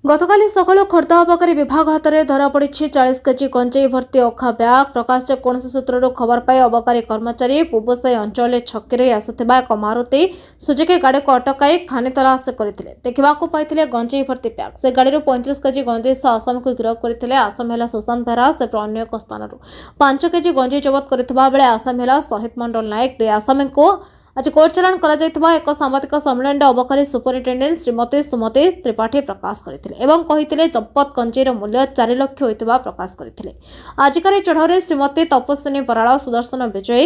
गतकाली सकाळु खोर्धा अबकारी विभाग हाथ में धरा पड़ी 40 केजी गंजेई भर्ती अखा ब्याग। प्रकाश कौन सूत्रु खबर पाई अबकारी कर्मचारी पुबसाई अंचल छकी आसुवा एक मारुति सुजुकी गाड़ी को अटकाई खानी तलाश करते देखा गंजेई भर्ती ब्याग। से गाड़ी 35 केजी गंजेई सह आसाम को गिरफ्त करते। आसाम है सुशांत बेहरा से अन्य एक स्थान 5 केजी गंजेई जबत करथिबा बेले आसाम है शहीद मंडल नायक। आसाम को आज कोर्ट चालाण कर एक सांबादिक सम्मेलन अबकारी सुपरिटेडेंट श्रीमती सुमती त्रिपाठी प्रकाश करते जबत गंजेईर मूल्य 4 लाख होता प्रकाश करते। आजिकार चढ़ाऊ श्रीमती तपस्विनी बराड़, सुदर्शन विजयी,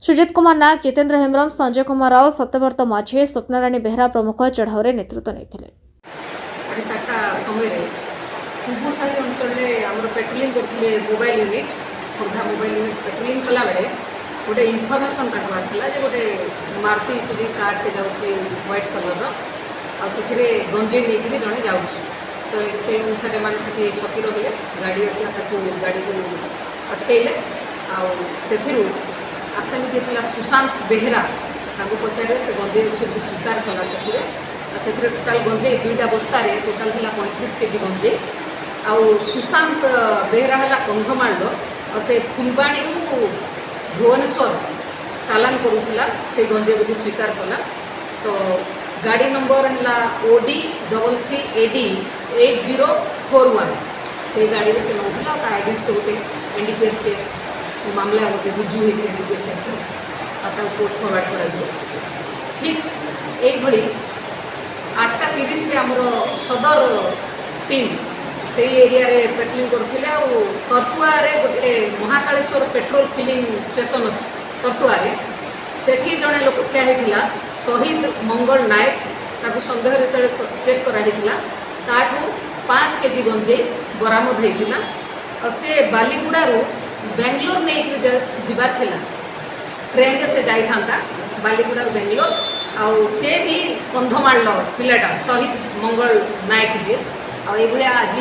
सुजित कुमार नायक, जितेंद्र हेम्ब्रम, संजय कुमार राव, सत्यव्रत माझी, स्वप्नाराणी बेहरा प्रमुख चढ़ाऊ नेतृत्व नहीं। 7:30 समय पुबसाई अंचल पेट्रोलिंग करते mobile unit Khordha mobile unit patrolling कला बेले गोटे इनफर्मेशन आसला जे गोटे मारुति सुजुकी कार के जाऊँगी व्हाइट कलर आखिरे गंजेई नहीं जड़े जाऊँ। तो से अनुसार मान से छकी रही गाड़ी आसला गाड़ी को अटकैले से आसामी जी था सुशांत बेहरा पचारे से गंजेई अच्छे स्वीकार कला से टोटाल गंजेई 2टा बस्तार टोटाल था 35 केजी गंजेई। आउ सुशांत बेहरा है कंधमाल से फुलबाणी भुवनेश्वर चालान करूला से गंजेई बोली स्वीकार कला। तो गाड़ी नंबर है OD 33AD 8041 से गाड़ी से नौला अगेंस्ट गोटे NDPS केस मामला गोटे रुजु होती NDPS एक्ट कोर्ट फरवर्ड कर ठीक यही 8:30 आमर सदर टीम से एरिया रे पेट्रोलिंग करते तरतुआ गोटे महाकालेश्वर पेट्रोल फिलिंग स्टेशन अच्छी तरतुआ सेठी जड़े लोक ठिया होता शहीद मंगल नायक ताकू सन्देह जो चेक कराइला 5 केजी गंजेई बरामद होता। से बालीगुड़ारू बेंगलोर नहीं जाबार थिला ट्रेन से जाता बालीगुड़ारू बेंगलोर आउ से भी कंधमाल पिलाटा शहीद मंगल नायक जी आई आज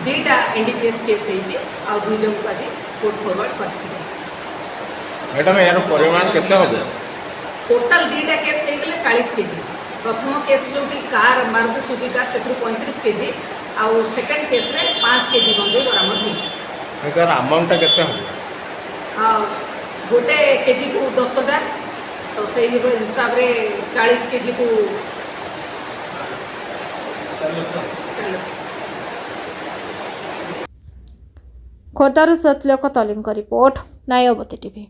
2टा NDPS केस हो 2 जन को आज कोर्ट फरवर्ड कर मैडम यार परिमाण केते हो टोटाल 2टा केस हो गले 40 केजी। प्रथम केस जो कार मारुति सुजुकी कार से 35 केजी आउ सेकंड केस रे 5 केजी गंजेई बरामद होइछि। एकर अमाउंट केते हो गोटे केजी को 10,000 तो से हिसाब रे 40 केजी को चलो। खोर्धारू सतलोक तलिंग रिपोर्ट नायवती टीवी।